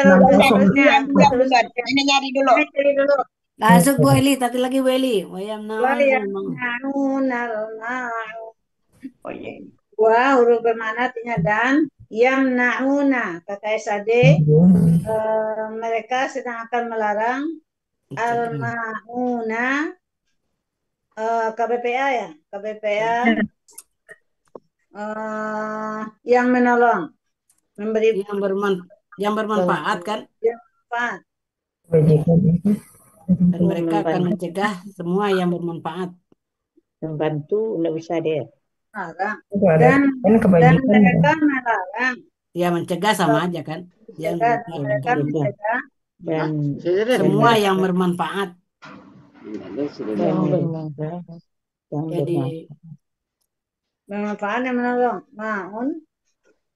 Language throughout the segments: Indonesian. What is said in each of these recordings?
Bentar, terusnya. diam, diam dulu. Terusnya. Ini nyari dulu. Ini cari dulu. Masuk Bu Eli, tadi lagi Bu Eli. Wayam Wa naon yang memang. naun al-ma'u. Oh iya. Wa huruf bermakna artinya dan yang nauna kata SAD mereka sedang akan melarang Cegah. al-ma'una KBPA ya KBPA yang menolong memberi Yang berman yang bermanfaat Bantu, kan, yang manfaat. Kebajikan itu. dan mereka akan membantu, mencegah semua yang bermanfaat. membantu, nggak bisa deh. Melarang. Itu ada dan kan dan kebajikan kan. mereka melarang Ya mencegah sama aja kan. Ya mencegah mereka mereka akan Mencegah mencegah dan dan semua yang mereka bermanfaat. yang bermanfaat, yang Jadi bermanfaat, bermanfaat yang menolong maun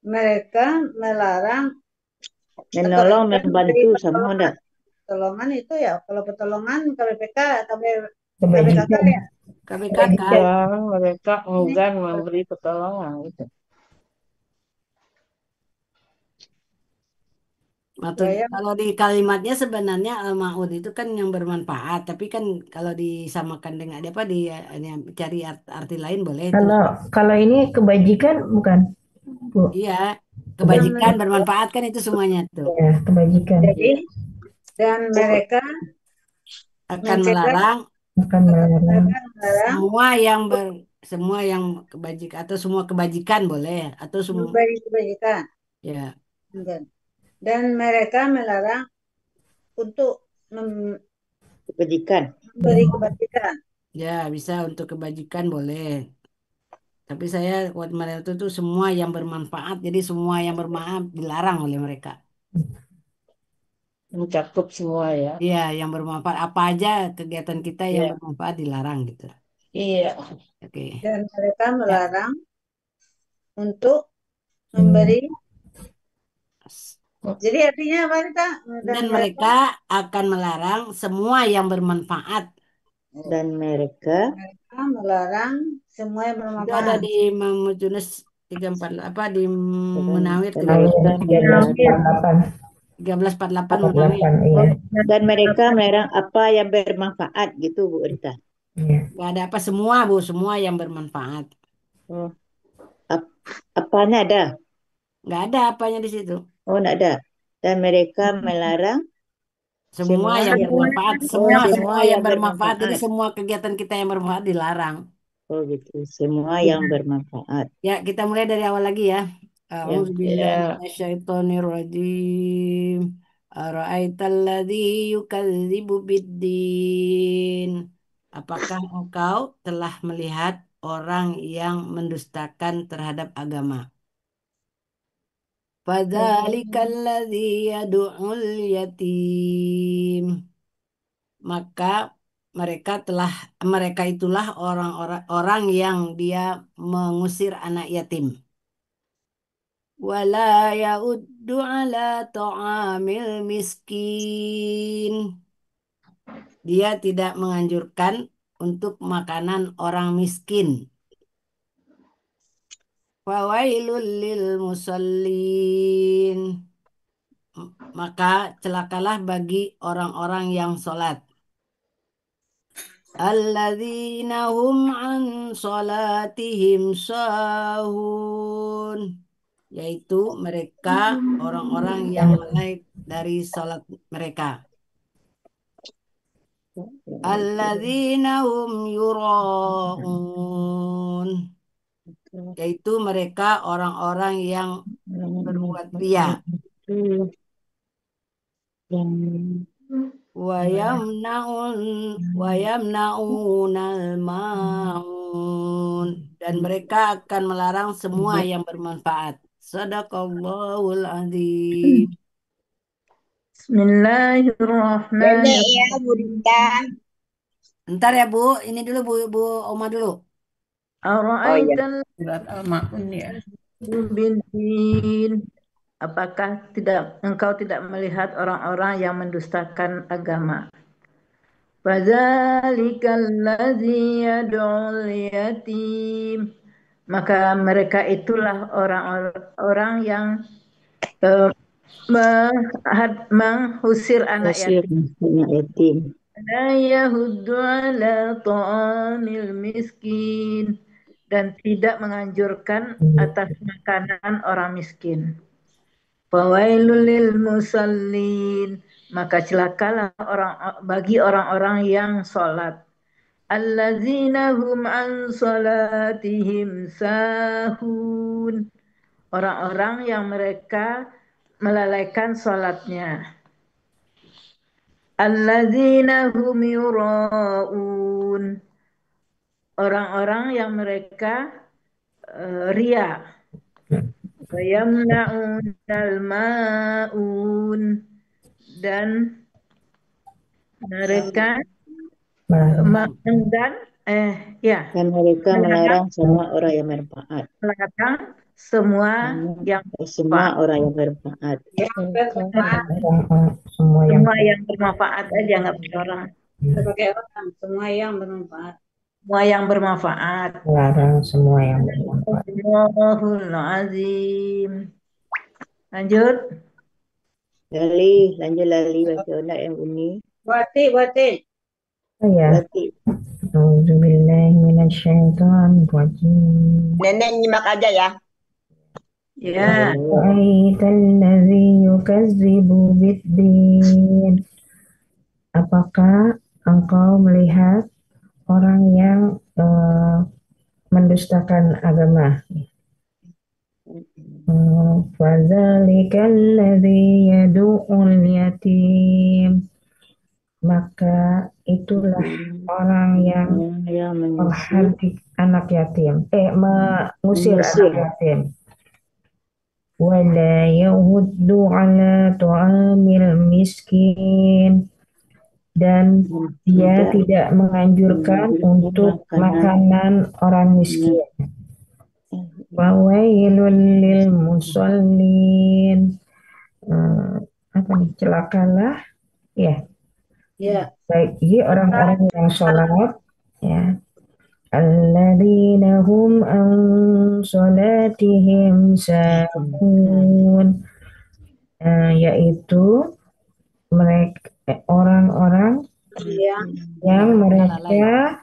mereka melarang atau menolong, enggan memberi membantu sama pertolongan. enggak? Pertolongan itu ya kalau pertolongan KBPK KBKK Kebajikan. ya. KBKK Kebajikan. Dan mereka Ini enggan memberi pertolongan gitu. maksud saya kalau di kalimatnya sebenarnya al-ma'ud itu kan yang bermanfaat, tapi kan kalau disamakan dengan apa ini, cari arti lain boleh itu. Kalau kalau ini kebajikan bukan, Bu? Iya, yang kebajikan bermanfaat kan itu semuanya tuh. Ya, kebajikan jadi Iya. dan mereka Akan mencegah melarang akan atau melarang mereka melarang semua yang semua yang kebajikan atau semua kebajikan boleh atau memberi kebajikan ya dan mereka melarang untuk Kebajikan. memberi kebajikan. ya bisa untuk kebajikan boleh. Tapi saya buat mereka itu tuh semua yang bermanfaat, jadi semua yang bermanfaat dilarang oleh mereka. Mencakup semua ya. Iya, yang bermanfaat apa aja kegiatan kita yang Iya. bermanfaat dilarang gitu. Iya. Oke. Dan mereka Ya. melarang untuk memberi. Jadi artinya apa kita? Dan Dan mereka mereka akan melarang semua yang bermanfaat. Dan mereka mereka melarang semua yang Itu ada bermanfaat. di Mahmud Yunus 34 apa di dan, Munawir dan ayat mereka melarang 1348 1348 Munawir. 48 iya. dan mereka melarang apa yang bermanfaat gitu Bu Rita. Iya. Gak ada apa semua Bu, semua yang bermanfaat. Oh, ap- apanya ada? Nggak ada apanya di situ. Oh, enggak ada. Dan mereka melarang Semua semua yang yang bermanfaat, oh semua semua semua yang yang bermanfaat. Jadi bermanfaat. semua kegiatan kita yang bermanfaat dilarang. Oh gitu. Semua yang bermanfaat. Ya, kita mulai dari awal lagi ya. Ya, A'udzubillahi ya. minasyaitonirrajim. Ara'aital ladzi yukadzibu biddin. Apakah engkau telah melihat orang yang mendustakan terhadap agama? Fadzalikal ladzi yad'ul yatim. Maka mereka itulah orang-orang orang yang dia mengusir anak yatim. Wala ya'uddu ala ta'amil miskin. Dia tidak menganjurkan untuk makanan orang miskin. Fawailul lil musallin. Maka celakalah bagi orang-orang yang sholat. Alladzina hum an sholatihim sahun. Yaitu mereka orang-orang yang lalai dari sholat mereka. Alladzina hum yura'un. Yaitu mereka orang-orang yang berbuat ria. Wayamnaun wayamnaunal maun. Dan mereka akan melarang semua yang bermanfaat. Sadaqallahul azim. Pendek ya, Bismillahirrahmanirrahim. Bu Rita. Ntar ya Bu, ini dulu Bu Oma dulu. Oh iya. Ara'aital Surat Al-Ma'un ya. bintin. Apakah engkau tidak melihat orang-orang yang mendustakan agama? Fadzalikal ladzi yad'ul yatim. Maka mereka itulah orang-orang yang mengusir anak Usir yatim. anak yatim. La yahuddu ala ta'amil miskin, dan tidak menganjurkan atas makanan orang miskin. Fawailul lil musallin, maka celakalah bagi orang-orang yang sholat. Allazina hum an salatihim sahun, orang-orang yang mereka melalaikan sholatnya. Allazina hum yura'un, orang-orang yang mereka ria. Wa yamna'unal ma'un, dan mereka enggan Dan mereka melarang semua orang yang bermanfaat. melarang semua yang Semua orang yang bermanfaat. semua yang bermanfaat aja, nggak pakai orang. Sebagai orang, semua yang bermanfaat. Semua yang bermanfaat. Larang semua yang bermanfaat. Allahul azim. Lanjut. Lanjut Lali baca anak yang bunyi. Wati. Oh ya. Berarti Auzubillahi minasyaitonirrajim. Nenek nyimak aja ya. Ya. Ra'aital yukazzibu biddin. Apakah engkau melihat orang yang mendustakan agama? Fadzalikal ladzi yad'ul yatim. Maka itulah orang yang menghardik anak yatim, mengusir anak yatim. Wala yahuddu ala tu'amil miskin, dan dia tidak menganjurkan untuk makanan orang miskin. Wawailul lil musallin, apa nih, celakalah ya bagi orang-orang yang sholat, ya, alladzina hum an sholatihim sahun, yaitu mereka orang-orang yang mereka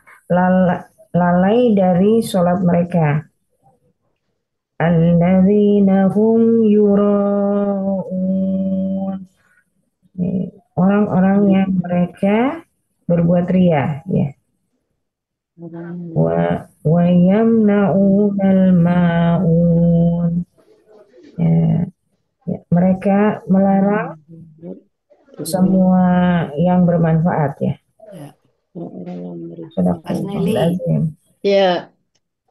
lalai dari sholat mereka. Alladzina hum yura'un, orang-orang yang mereka berbuat ria, ya. Wa yamna'unal ma'un, ya, mereka melarang semua yang bermanfaat, ya. Astagfirullahaladzim. Ya.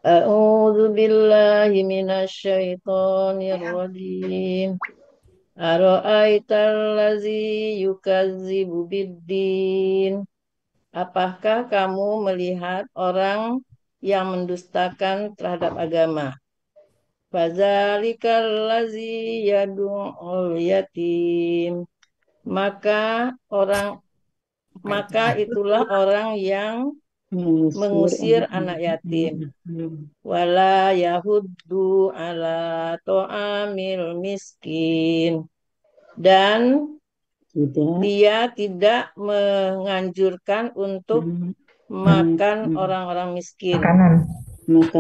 A'udzu billahi minasyaitonir rajim. Ara'aital ladzi yukazzibu biddin. Apakah kamu melihat orang yang mendustakan terhadap agama? Fadzalikal ladzi yad'ul yatim. Maka itulah orang yang mengusir anak yatim. Wala yahuddu ala ta'amil miskin, dan dia tidak menganjurkan untuk makan orang-orang miskin.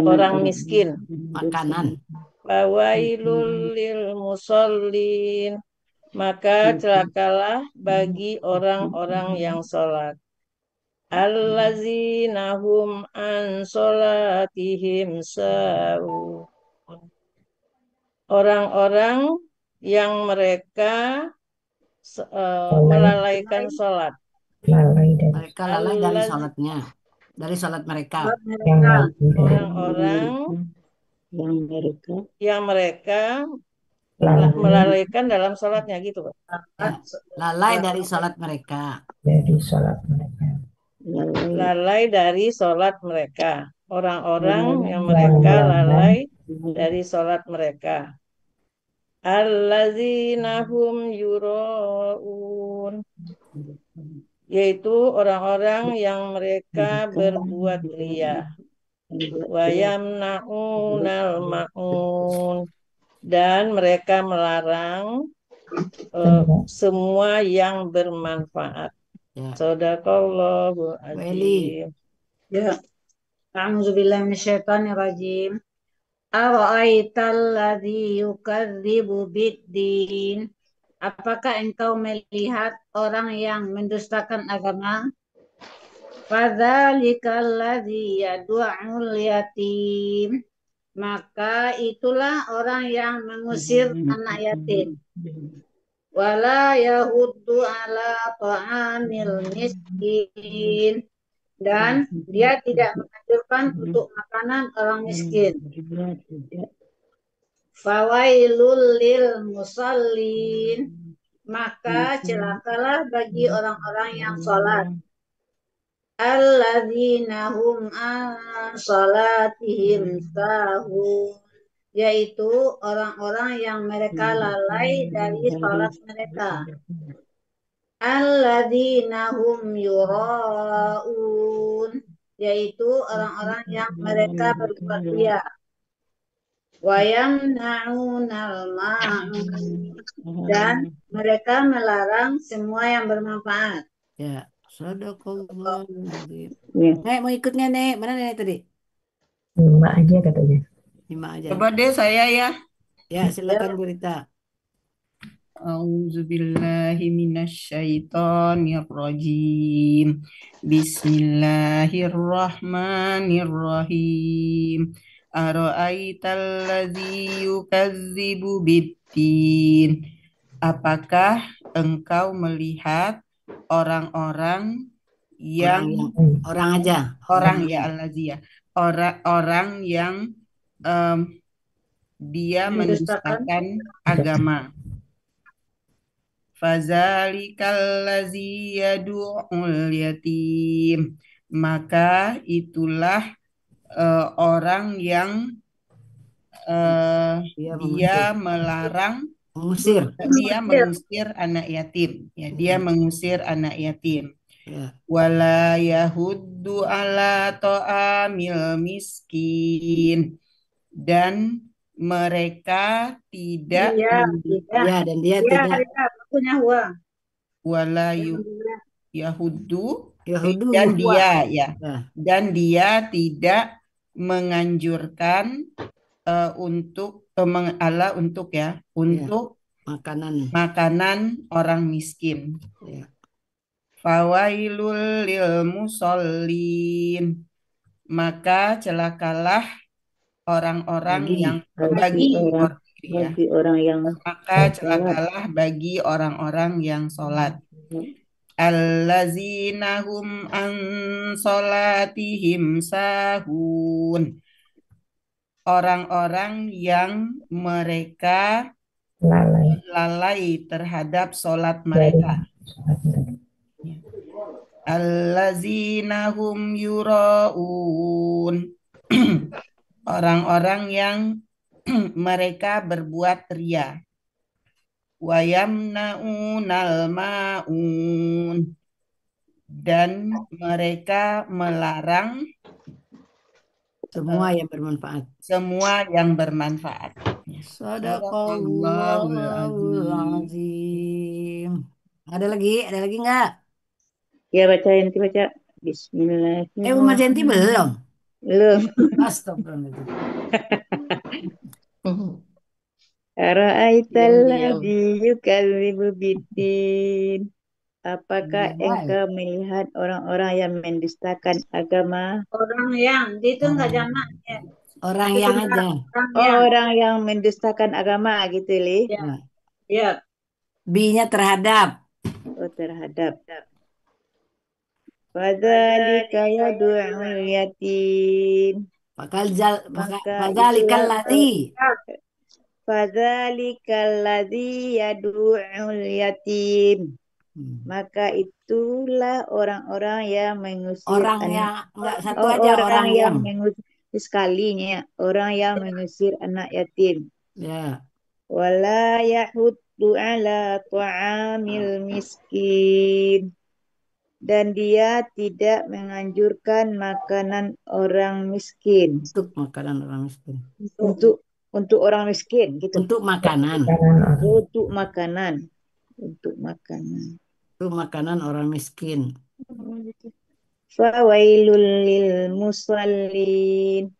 Orang miskin. Makanan. Fawailul lil musallin, maka celakalah bagi orang-orang yang sholat. Allazina hum an sholatihim sahun. Orang-orang yang mereka melalaikan sholat. Mereka lalai dari sholatnya, dari sholat mereka. Orang-orang yang mereka melalaikan dalam sholatnya, gitu, Pak. Ya, lalai dari sholat mereka. Lalai dari sholat mereka. Orang-orang yang mereka lalai dari sholat mereka. Allazina hum yura'un, yaitu orang-orang yang mereka berbuat ria. Wa yamna'unal ma'un, dan mereka melarang semua yang bermanfaat. Ya. Shadaqallahul Bu Eli. azim. Ya. A'udzubillahi minasyaitonirrajim. Ara'aital ladzi yukadzibu biddin. Apakah engkau melihat orang yang mendustakan agama? Fadzalikal ladzi yad'ul yatim. Maka itulah orang yang mengusir anak yatim. Wala yahuddu ala ta'amil miskin. Dan dia tidak menganjurkan untuk makanan orang miskin. Fawailul lil musallin. Maka celakalah bagi orang-orang yang sholat. Alladzina hum an salatihim sahun. Yaitu orang-orang yang mereka lalai dari sholat mereka. Alladzina hum yura'un. Yaitu orang-orang yang mereka berbuat riya. Wa yamna'unal ma'un. Dan mereka melarang semua yang bermanfaat. Ya. Shadaqallahul azim. Ya. Nek, mau ikut nggak, Nek? Mana Nek tadi? 5 aja katanya. 5 aja. Coba deh saya ya. Ya, silakan Bu Rita. A'udzubillahi minasyaitonirrajim. Bismillahirrahmanirrahim. Ara'aital ladzi yukadzibu biddin. Apakah engkau melihat orang-orang yang Orang aja. orang ya allazi ya. Orang-orang yang dia mendustakan agama. Fazalikal ladzi yad'ul yatim. Maka itulah orang yang dia melarang Mengusir. dia mengusir anak yatim. Ya, dia mengusir anak yatim. Ya. Wala yahuddu ala ta'amil miskin. Dan mereka tidak Ya, dan dia tidak punya uang. wala yahuddu Yahudu dan buah. dia ya. Ya. Dan dia tidak menganjurkan untuk makanan orang miskin. Ya. Fawailul lil musallin. Maka celakalah orang-orang yang bagi orang yang maka celakalah bagi orang-orang yang sholat. Allazina hum an sholatihim sahun. Orang-orang yang mereka lalai terhadap sholat mereka. Allazina hum yura'un. Orang-orang yang mereka berbuat riya. Wa yamna'unal ma'un. Dan mereka melarang semua yang bermanfaat. Semua yang bermanfaat. Shadaqallahul azim. Ada lagi nggak? Ya, bacain, nanti baca. Bismillahirrahmanirrahim. Mas Jenti belum? Belum. Astagfirullah. Ara'aital ladzi yukadzibu biddin. Apakah engkau melihat orang-orang yang mendustakan agama? Orang yang itu enggak jamak ya. Orang yang aja. Orang yang mendustakan agama gitu, Li. Ya. Ya. B-nya terhadap. Oh, terhadap. Fadzalika yad'ul yatim. Fadzalikal ladzi yad'ul yatim. Maka itulah orang-orang yang mengusir orang yang mengusir sekalinya, orang yang mengusir anak yatim. Ya. Wala yahuddu ala ta'amil miskin. Dan dia tidak menganjurkan makanan orang miskin. Untuk makanan orang miskin. Untuk untuk orang miskin gitu. Untuk makanan. Untuk makanan. Untuk makanan. Untuk makanan orang miskin. Fawailul lil musallin.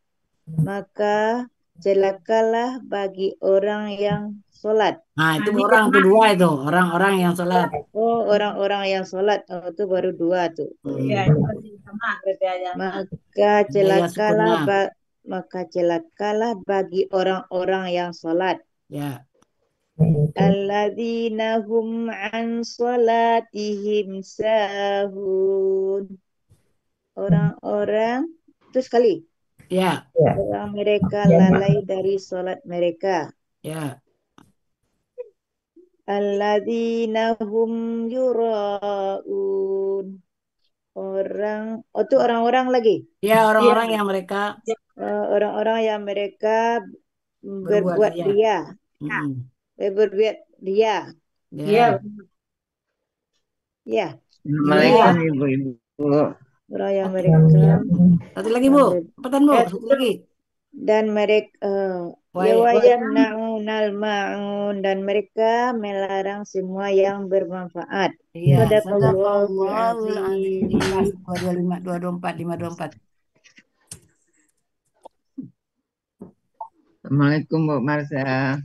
Maka celakalah bagi orang yang sholat. Nah, itu Nah, ini orang tuh jamaah. dua itu, orang-orang yang sholat. Oh, orang-orang yang sholat. Oh, itu baru dua tuh. Ya, itu masih jamaah berarti ayatnya. Maka Ya, celakalah syukurnya. maka celakalah bagi orang-orang yang sholat. Ya, Alladzina hum an sholatihim sahun. Orang-orang itu sekali. ya, Orang mereka lalai dari sholat mereka. ya. Alladzina hum yura'un. Oh itu orang-orang lagi. Ya, orang-orang yang mereka Orang-orang yang mereka berbuat berbuat ria. ria. Mm-mm. Berbuat ria. Iya, Ya, Ya, Assalamualaikum ibu-ibu. orang yang mereka satu lagi Bu, cepetan Bu, satu lagi. dan mereka ya Wah, wayamna'unal ma'un dan mereka melarang semua yang bermanfaat. iya, Sadaqallahul sadaqallahul azim. Pas azim. 225, 224, 524. Assalamualaikum Bu Marsha.